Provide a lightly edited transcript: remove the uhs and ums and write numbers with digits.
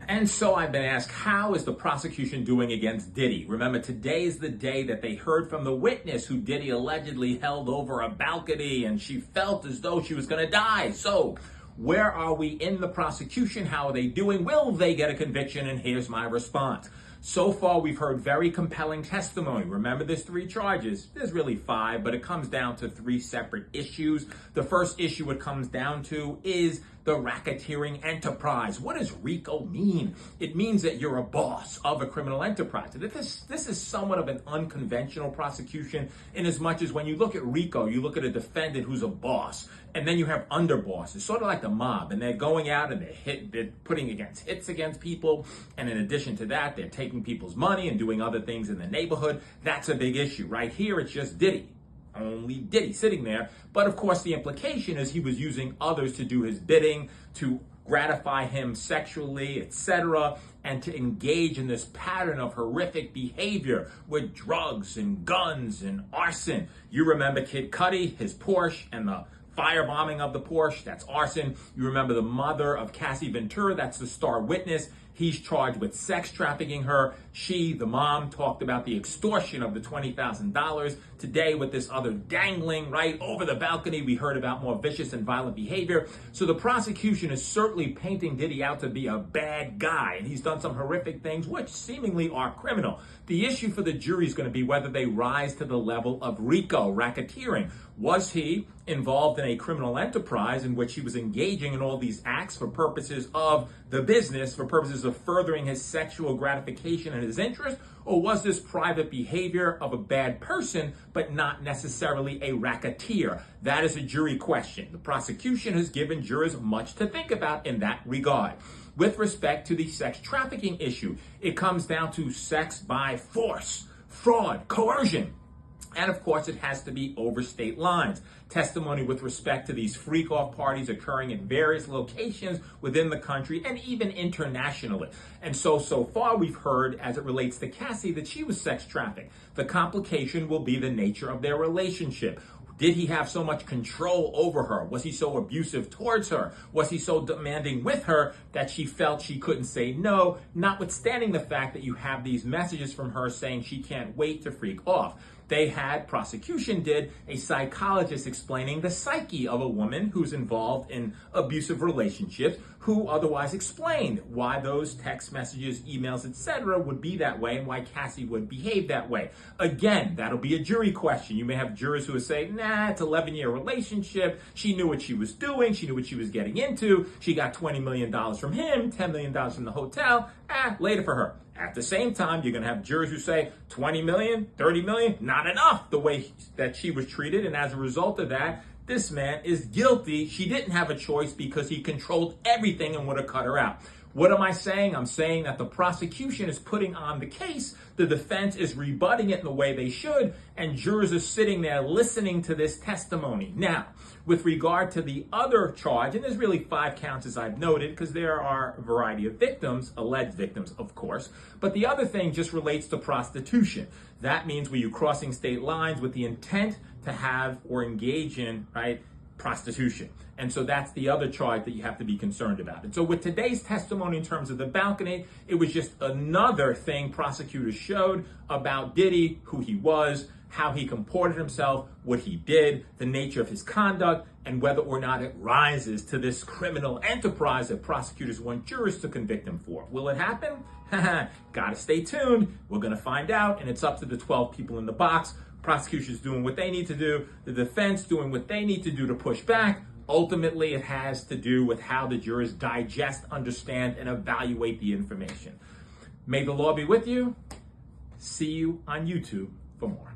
And so I've been asked, how is the prosecution doing against Diddy? Remember, today is the day that they heard from the witness who Diddy allegedly held over a balcony and she felt as though she was going to die. So where are we in the prosecution? How are they doing? Will they get a conviction? And here's my response. So far, we've heard very compelling testimony. Remember, there's 3 charges. There's really 5, but it comes down to 3 separate issues. The first issue it comes down to is the racketeering enterprise. What does RICO mean? It means that you're a boss of a criminal enterprise. This is somewhat of an unconventional prosecution in as much as when you look at RICO, you look at a defendant who's a boss, and then you have underbosses, sort of like the mob, and they're going out and they're putting hits against people, and in addition to that, they're taking people's money and doing other things in the neighborhood. That's a big issue. Right here, it's just Diddy. Only Diddy sitting there. But of course, the implication is he was using others to do his bidding, to gratify him sexually, etc., and to engage in this pattern of horrific behavior with drugs and guns and arson. You remember Kid Cudi, his Porsche, and the firebombing of the Porsche, that's arson. You remember the mother of Cassie Ventura, that's the star witness. He's charged with sex trafficking her. She, the mom, talked about the extortion of the $20,000. Today, with this other dangling right over the balcony, we heard about more vicious and violent behavior. So the prosecution is certainly painting Diddy out to be a bad guy, and he's done some horrific things which seemingly are criminal. The issue for the jury is going to be whether they rise to the level of RICO, racketeering. Was he involved in a criminal enterprise in which he was engaging in all these acts for purposes of the business, for purposes of furthering his sexual gratification and his interest? Or was this private behavior of a bad person, but not necessarily a racketeer? That is a jury question. The prosecution has given jurors much to think about in that regard. With respect to the sex trafficking issue, it comes down to sex by force, fraud, coercion. And of course, it has to be over state lines. Testimony with respect to these freak-off parties occurring in various locations within the country and even internationally. And so far we've heard, as it relates to Cassie, that she was sex trafficked. The complication will be the nature of their relationship. Did he have so much control over her? Was he so abusive towards her? Was he so demanding with her that she felt she couldn't say no, notwithstanding the fact that you have these messages from her saying she can't wait to freak off? They had, prosecution did, a psychologist explaining the psyche of a woman who's involved in abusive relationships, who otherwise explained why those text messages, emails, etc. would be that way and why Cassie would behave that way. Again, that'll be a jury question. You may have jurors who would say, nah, it's an 11-year relationship. She knew what she was doing. She knew what she was getting into. She got $20 million from him, $10 million from the hotel. Later for her. At the same time, you're going to have jurors who say 20 million, 30 million, not enough the way that she was treated. And as a result of that, this man is guilty. She didn't have a choice because he controlled everything and would have cut her out. What am I saying? I'm saying that the prosecution is putting on the case, the defense is rebutting it in the way they should, and jurors are sitting there listening to this testimony. Now, with regard to the other charge, and there's really 5 counts as I've noted, because there are a variety of victims, alleged victims, of course, but the other thing just relates to prostitution. That means were you crossing state lines with the intent to have or engage in, right, prostitution. And so that's the other charge that you have to be concerned about. And so with today's testimony in terms of the balcony, it was just another thing prosecutors showed about Diddy, who he was, how he comported himself, what he did, the nature of his conduct, and whether or not it rises to this criminal enterprise that prosecutors want jurors to convict him for. Will it happen? Gotta stay tuned. We're gonna find out, and it's up to the 12 people in the box. Prosecutors doing what they need to do, the defense doing what they need to do to push back. Ultimately, it has to do with how the jurors digest, understand, and evaluate the information. May the law be with you. See you on YouTube for more.